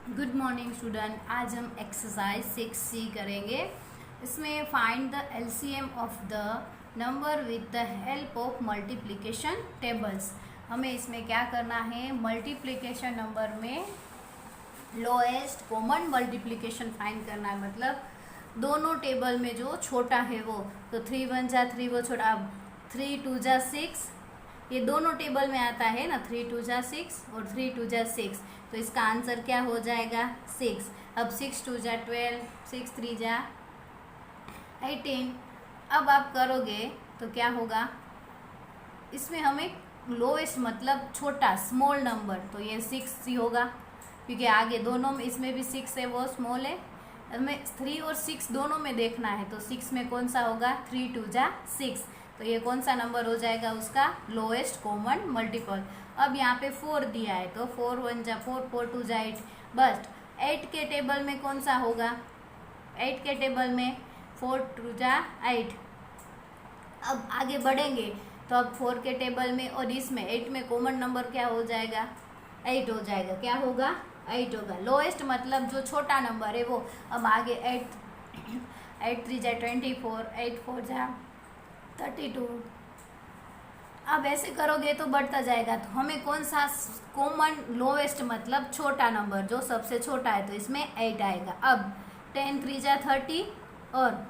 Good morning student. आज हम exercise 6C करेंगे। इसमें find the LCM of the number with the help of multiplication tables. हमें इसमें क्या करना है, मल्टीप्लिकेशन नंबर में लोएस्ट कॉमन मल्टीप्लिकेशन फाइंड करना है। मतलब दोनों टेबल में जो छोटा है वो, तो 3 1 जा 3 वो छोटा। अब 3 2 जा 6, ये दोनों टेबल में आता है ना, 3 2 जा 6 और 3 2 जा 6, तो इसका आंसर क्या हो जाएगा 6। अब 6 2 जा 12, 6 3 जा 18। अब आप करोगे तो क्या होगा, इसमें हमें लोएस्ट मतलब छोटा स्मॉल नंबर, तो ये 6 ही होगा, क्योंकि आगे दोनों में, इसमें भी 6 है वो स्मॉल है। हमें 3 और 6 दोनों में देखना है, तो 6 में कौन सा होगा, 3 2 जा 6, तो ये कौन सा नंबर हो जाएगा उसका लोएस्ट कॉमन मल्टीपल। अब यहाँ पे 4 दिया है, तो 4 1 जा 4, 4 2 जा 8। बस 8 के टेबल में कौन सा होगा, 8 के टेबल में 4 2 जा 8। अब आगे बढ़ेंगे तो अब 4 के टेबल में और इसमें 8 में कॉमन नंबर क्या हो जाएगा, 8 हो जाएगा। क्या होगा, 8 होगा। लोएस्ट मतलब जो छोटा नंबर है वो। अब आगे 8 3 जा 24, 8 4 जा 32। अब ऐसे करोगे तो बढ़ता जाएगा, तो हमें कौन सा कॉमन लोएस्ट मतलब छोटा नंबर जो सबसे छोटा है, तो इसमें 8 आएगा। अब 10 3 जा 30, और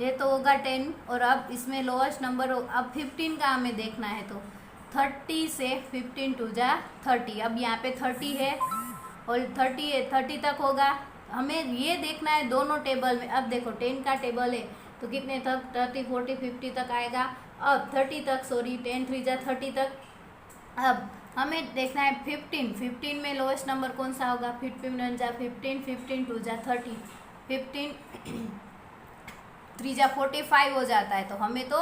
ये तो होगा 10, और अब इसमें लोएस्ट नंबर अब 15 का हमें देखना है, तो 30 से 15 2 जा 30। अब यहाँ पे 30 है और 30 है, 30 तक होगा। हमें ये देखना है दोनों टेबल में। अब देखो 10 का टेबल है तो कितने तक, 30 40 50 तक आएगा। अब 30 तक, सॉरी 10 3 जा 30 तक। अब हमें देखना है 15, 15 में लोएस्ट नंबर कौन सा होगा, 15 1 जा 15, 15 2 जा 30, 15 3 जा 45 हो जाता है। तो हमें तो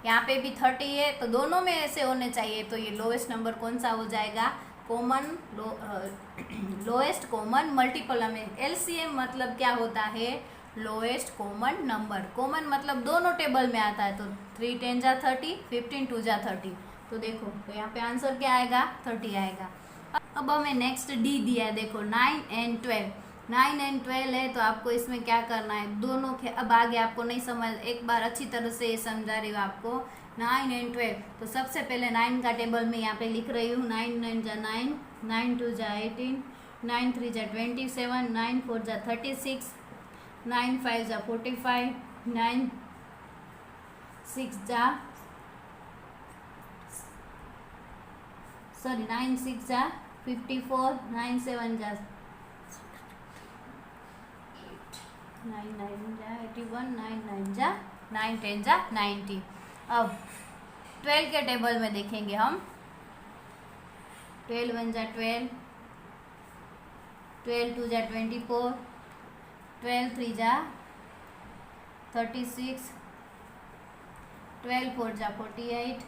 यहाँ पे भी 30 है, तो दोनों में ऐसे होने चाहिए, तो ये लोएस्ट नंबर कौन सा हो जाएगा, कॉमन लोएस्ट कॉमन मल्टीपल। हमें एलसीएम मतलब क्या होता है, लोएस्ट कॉमन नंबर। कॉमन मतलब दोनों टेबल में आता है, तो 3 10 जा 30, 15 2 जा 30। तो देखो, तो यहाँ पे आंसर क्या आएगा, 30 आएगा। अब हमें नेक्स्ट डी दिया है, देखो 9 एंड 12। 9 एंड 12 है, तो आपको इसमें क्या करना है, दोनों के, अब आगे आपको नहीं समझ, एक बार अच्छी तरह से ये समझा रही हूँ आपको। 9 एंड 12, तो सबसे पहले 9 का टेबल में यहाँ पे लिख रही हूँ। 9 9 जा 9, 9 2 जा 18, 9 3 जा 27, 9 4 जा 36, 9 5 जा 45, 9 6 जा, सॉरी 9 6 जा 54, 9 7 जा 9 9 जा 81, 9 9 जा 9 10 जा 90। अब 12 के टेबल में देखेंगे हम। 12 1 जा 12, 12 2 जा 24, 12 3 जा 36, 12 4 जा 48।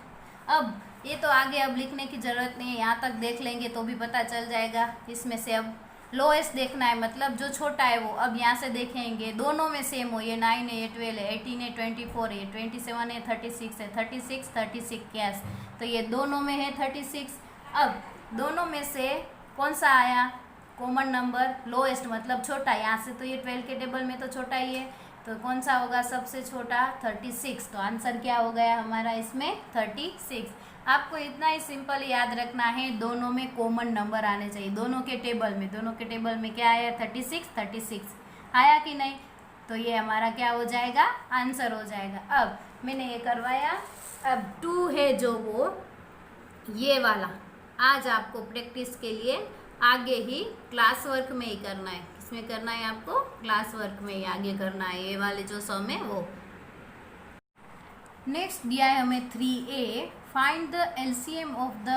अब ये तो आगे अब लिखने की ज़रूरत नहीं है, यहाँ तक देख लेंगे तो भी पता चल जाएगा। इसमें से अब लोएस्ट देखना है, मतलब जो छोटा है वो। अब यहाँ से देखेंगे दोनों में सेम हो, ये 9 है, ये 12 है, 18 है, 24 है, 27 है, 36 है, 36 36 यस, तो ये दोनों में है 36। अब दोनों में से कौन सा आया कॉमन नंबर, लोएस्ट मतलब छोटा। यहाँ से तो ये 12 के टेबल में तो छोटा ही है, तो कौन सा होगा सबसे छोटा, 36। तो आंसर क्या हो गया हमारा इसमें 36। आपको इतना ही सिंपल याद रखना है, दोनों में कॉमन नंबर आने चाहिए, दोनों के टेबल में। दोनों के टेबल में क्या आया, 36 36 आया कि नहीं, तो ये हमारा क्या हो जाएगा, आंसर हो जाएगा। अब मैंने ये करवाया। अब 2 है जो वो ये वाला, आज आपको प्रैक्टिस के लिए आगे ही क्लास वर्क में ही करना है। इसमें करना है आपको, क्लास वर्क में ही आगे करना है, ये वाले जो सम है वो। नेक्स्ट दिया है हमें 3A, find the LCM of the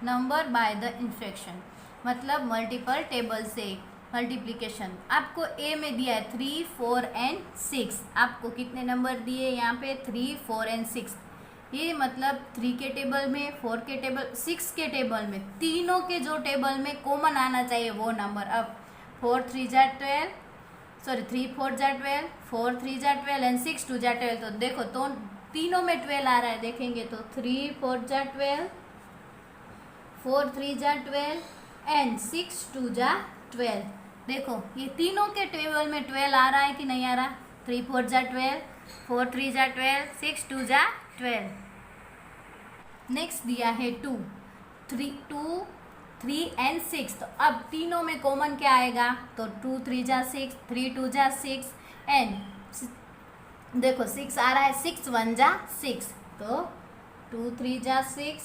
number by the infraction, मतलब मल्टीपल टेबल से मल्टीप्लिकेशन। आपको ए में दिया है 3 4 एंड 6। आपको कितने नंबर दिए यहाँ पे, 3 4 एंड 6। ये मतलब 3 के टेबल में, 4 के टेबल, 6 के टेबल में, तीनों के जो टेबल में कॉमन आना चाहिए वो नंबर। अब 4 3 जा 12, सॉरी 3 4 जा 12, 4 3 जा 12 एंड 6 2 जा 12। तो देखो तो तीनों में 12 आ रहा है, देखेंगे तो 3 4 जा 12, 4 3 जा 12 एंड 6 2 जा 12। देखो ये तीनों के टेबल में 12 आ रहा है कि नहीं आ रहा। 3 4 जा 12, 4 3 जा 12, 6 2 जा 12। नेक्स्ट दिया है 2 3 एंड 6। तो अब तीनों में कॉमन क्या आएगा, तो 2 3 जा 6, 3 2 जा 6 एंड देखो 6 आ रहा है, 6 1 जा 6, तो 2 3 जा 6,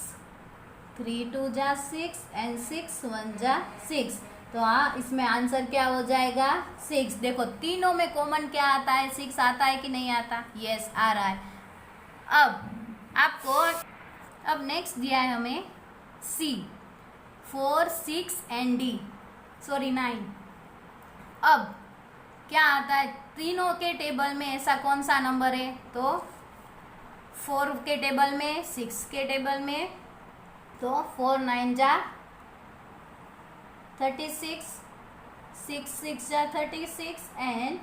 3 2 जा 6 एंड 6 1 जा 6। तो हाँ, इसमें आंसर क्या हो जाएगा 6। देखो तीनों में कॉमन क्या आता है, 6 आता है कि नहीं आता, यस आ रहा है। अब नेक्स्ट दिया है हमें सी 4 6 एंड डी, सॉरी 9। अब क्या आता है, तीनों के टेबल में ऐसा कौन सा नंबर है, तो 4 के टेबल में, 6 के टेबल में, तो 4 9 जा 36, 6 6 जा 36 एंड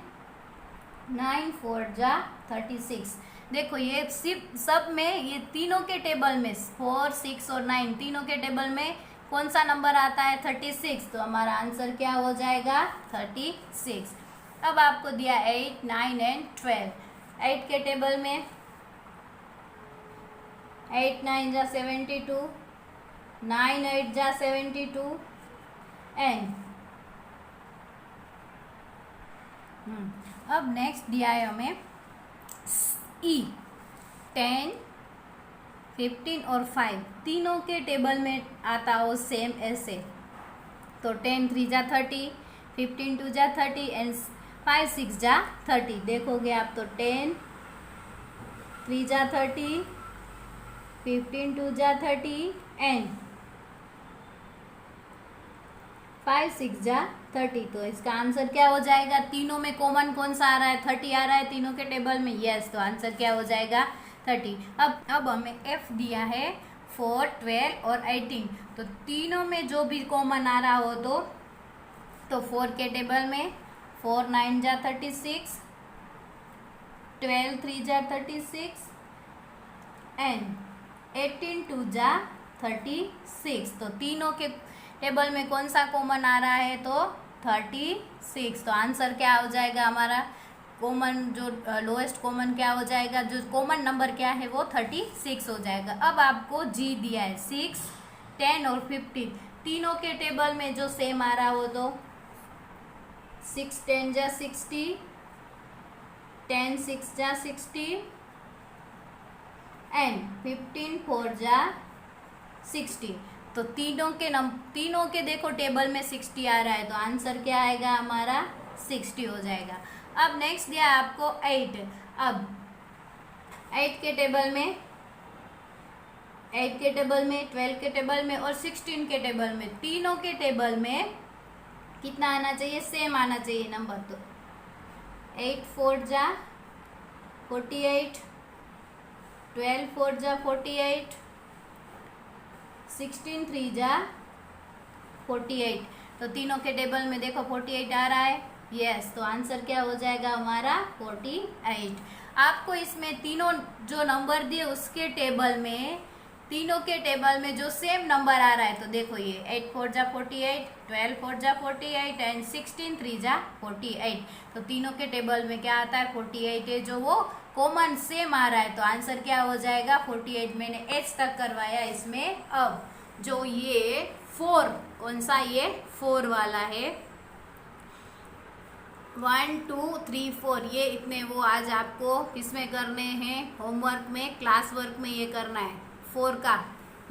9 4 जा 36। देखो ये सिर्फ सब में, ये तीनों के टेबल में 4 6 और 9 तीनों के टेबल में कौन सा नंबर आता है, 36। तो हमारा आंसर क्या हो जाएगा 36। अब आपको दिया 8 9 एंड 12। 8 के टेबल में 8 9 जा 72, 9 8 जा 72 एंड अब नेक्स्ट दिया है हमें ई 10 15 और 5 तीनों के टेबल में आता हो सेम ऐसे। तो 10 3 जा 30, 15 2 जा 30 एंड 5 6 जा 30। देखोगे आप तो 10 3 जा 30, 15 2 जा 30 एंड 5 6 जा 30। तो इसका आंसर क्या हो जाएगा, तीनों में कॉमन कौन सा आ रहा है, 30 आ रहा है तीनों के टेबल में, यस। तो आंसर क्या हो जाएगा 30। अब हमें एफ दिया है 4 12 और 18। तो तीनों में जो भी कॉमन आ रहा हो तो 4 के टेबल में 4 9 जा 36, 12 3 जा 36 एंड 18 2 जा 36। तो तीनों के टेबल में कौन सा कॉमन आ रहा है, तो 36। तो आंसर क्या हो जाएगा हमारा, कॉमन जो लोएस्ट कॉमन क्या हो जाएगा, जो कॉमन नंबर क्या है वो 36 हो जाएगा। अब आपको जी दिया है 6 10 और 15 तीनों के टेबल में जो सेम आ रहा हो तो 6 10 जा 60, 10 6 जा 60 एंड 15 4 जा 60। तो तीनों के देखो टेबल में 60 आ रहा है, तो आंसर क्या आएगा हमारा 60 हो जाएगा। अब नेक्स्ट दिया आपको 8। अब 8 के टेबल में, 12 के टेबल में और 16 के टेबल में, तीनों के टेबल में कितना आना चाहिए, सेम आना चाहिए नंबर। तो 8 4 जा 48, 12 4 जा 48, 16 3 जा 48। तो तीनों के टेबल में देखो 48 आ रहा है, यस। तो आंसर क्या हो जाएगा हमारा 48। आपको इसमें तीनों जो नंबर दिए उसके टेबल में, तीनों के टेबल में जो सेम नंबर आ रहा है, तो देखो ये 8 4 जा 48, 12 4 जा 48 एंड 16 3 जा 48। तो तीनों के टेबल में क्या आता है 48 है, जो वो कॉमन सेम आ रहा है। तो आंसर क्या हो जाएगा 48। मैंने एच तक करवाया इसमें। अब जो ये 4, कौन सा, ये 4 वाला है, 1 2 3 4, ये इतने वो आज आपको इसमें करने हैं, होमवर्क में, क्लास वर्क में ये करना है 4 का।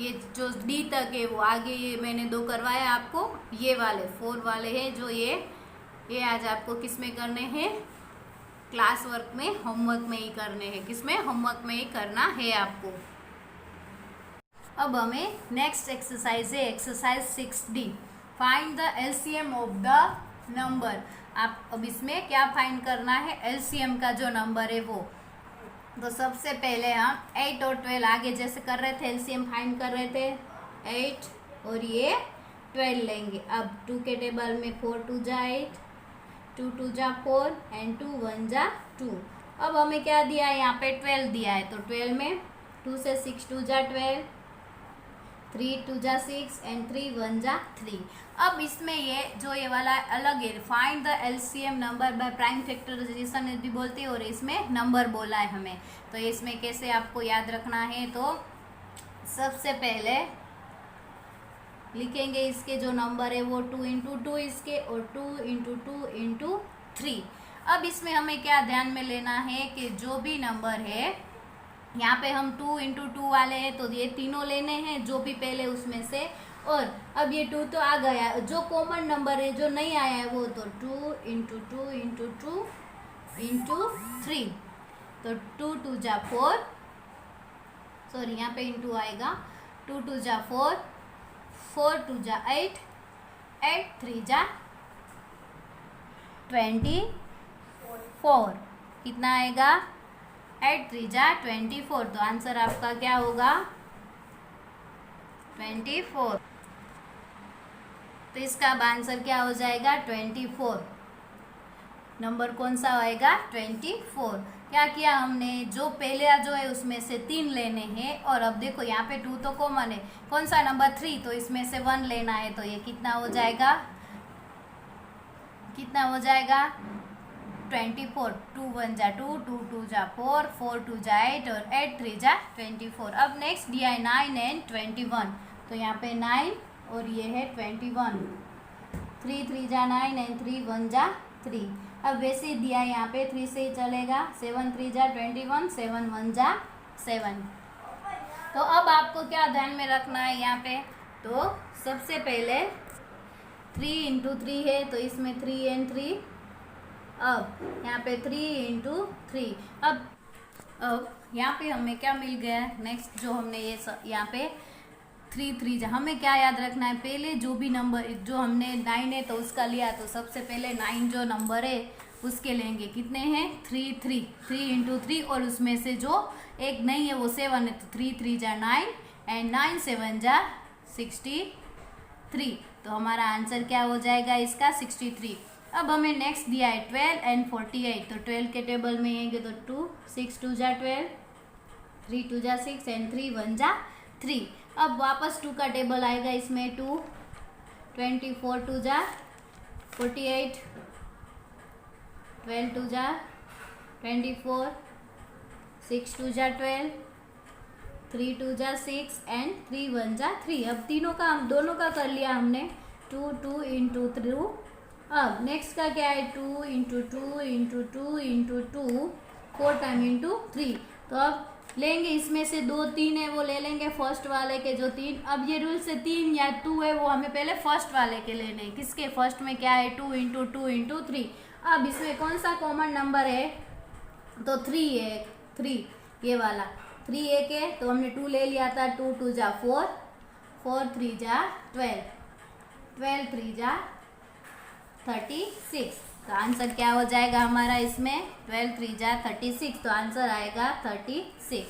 ये जो डी तक है वो आगे, ये मैंने 2 करवाया आपको, ये वाले 4 वाले हैं जो ये आज आपको किस में करने हैं, क्लास वर्क में, होमवर्क में ही करने हैं। किसमें, होमवर्क में ही करना है आपको। अब हमें नेक्स्ट एक्सरसाइज है exercise 6D, find the LCM of the number. आप अब इसमें क्या फाइंड करना है, एलसीएम का जो नंबर है वो। तो सबसे पहले हम 8 और 12 आगे जैसे कर रहे थे, एलसीएम फाइंड कर रहे थे, 8 और ये 12 लेंगे। अब 2 के टेबल में 4 2 जा 8, 2 2 जा 4 एंड 2 1 जा 2। अब हमें क्या दिया है, यहाँ पे 12 दिया है, तो 12 में 2 से 6 2 जा 12, 3 2 जा 6 एंड 3 1 जा 3। अब इसमें ये वाला अलग है, find the LCM number by prime factorization भी बोलते हैं और इसमें नंबर बोला है हमें। तो इसमें कैसे आपको याद रखना है, तो सबसे पहले लिखेंगे इसके जो नंबर है वो 2 इंटू 2 इसके और 2 इंटू 2 इंटू 3। अब इसमें हमें क्या ध्यान में लेना है कि जो भी नंबर है यहाँ पे हम 2 इंटू 2 वाले हैं तो ये तीनों लेने हैं जो भी पहले उसमें से। और अब ये 2 तो आ गया, जो कॉमन नंबर है जो नहीं आया है वो तो 2 इंटू 2 इंटू 2 इंटू 3। तो 2 2 जा 4, सॉरी यहाँ पे इंटू आएगा, 2 2 जा 4, 4 2 जा 8, 8 3 जा 24। कितना आएगा, 8 3 जा 24। तो आंसर आपका क्या होगा, 24। तो इसका अब आंसर क्या हो जाएगा, 24। नंबर कौन सा आएगा, 24। क्या किया हमने, जो पहले जो है उसमें से 3 लेने हैं और अब देखो यहाँ पे 2 तो कॉमन है, कौन सा नंबर 3, तो इसमें से 1 लेना है। तो ये कितना हो जाएगा, कितना हो जाएगा 24। 2 1 जा 2, 2 2 जा 4, 4 2 जा 8 और 8 3 जा 24। अब नेक्स्ट दिया है 9 एंड 21, तो यहाँ पे 9 और ये है 21। 3 3 जा 9 एंड 3 1 जा 3। अब वैसे ही दिया है यहाँ पे 3 से ही चलेगा, 7 3 जा 21, 7 1 जा 7। तो अब आपको क्या ध्यान में रखना है यहाँ पे, तो सबसे पहले 3 इंटू 3 है तो इसमें 3 एंड 3। अब यहाँ पे 3 इंटू 3। अब यहाँ पे हमें क्या मिल गया है, नेक्स्ट जो हमने ये यहाँ पे 3 3 जा, हमें क्या याद रखना है, पहले जो भी नंबर जो हमने 9 है तो उसका लिया, तो सबसे पहले 9 जो नंबर है उसके लेंगे। कितने हैं, 3 3, 3 इंटू 3 और उसमें से जो एक नहीं है वो 7 है, तो 3 3 जा 9 एंड 9 7 जा 63। तो हमारा आंसर क्या हो जाएगा इसका, 63। अब हमें नेक्स्ट दिया है 12 एंड 48, तो 12 के टेबल में आएंगे तो 2 6 2 जा 12, 3 2 जा 6 एंड 3 1 जा 3। अब वापस 2 का टेबल आएगा इसमें, 2 24 2 जा 48, 12 2 जा 24, 6 2 जा 12, 3 2 जा 6 एंड 3 1 जा 3। अब तीनों का दोनों का कर लिया हमने, 2 2 इंटू 2। अब नेक्स्ट का क्या है, 2 into 2 into 2 into 2, 4 time into 3। तो अब लेंगे इसमें से 2 3 है वो ले लेंगे फर्स्ट वाले के जो 3। अब ये रूल से 3 या 2 है वो हमें पहले फर्स्ट वाले के लेने हैं। किसके, फर्स्ट में क्या है, 2 इंटू 2 इंटू 3। अब इसमें कौन सा कॉमन नंबर है, तो 3 है, 3 ये वाला 3 एक है तो हमने 2 ले लिया था, 2 2 जा 4, 4 3 जा 12, 12 3 जा 36। तो आंसर क्या हो जाएगा हमारा इसमें, 12 3 जा 36। तो आंसर आएगा 36।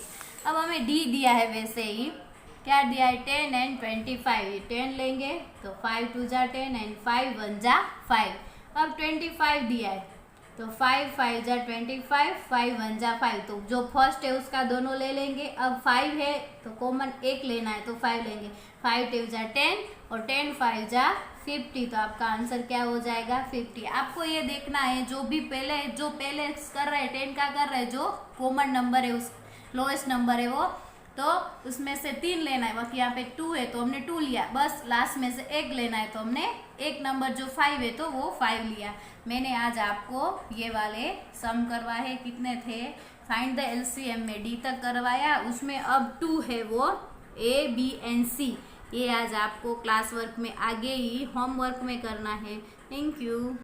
अब हमें डी दिया है वैसे ही, क्या दिया है, 10 एंड 25। 10 लेंगे तो 5 2 जा 10 एंड 5 1 जा 5। अब 25 दिया है तो 5 5 जा 25, 5 1 जा 5। तो जो फर्स्ट है उसका दोनों ले लेंगे। अब 5 है तो कॉमन एक लेना है तो 5 लेंगे, 5 2 जा 10 और 10 5 जा 50। तो आपका आंसर क्या हो जाएगा, 50। आपको ये देखना है जो पहले कर रहा है 10 का कर रहा है, जो कॉमन नंबर है उस लोएस्ट नंबर है वो, तो उसमें से 3 लेना है। बाकी यहाँ पे 2 है तो हमने 2 लिया, बस लास्ट में से एक लेना है तो हमने एक नंबर जो 5 है तो वो 5 लिया। मैंने आज आपको ये वाले सम करवाए, कितने थे, फाइंड द एलसीएम में डी तक करवाया, उसमें अब 2 है वो ए बी एंड सी। ये आज आपको क्लास वर्क में आगे ही होमवर्क में करना है। Thank you.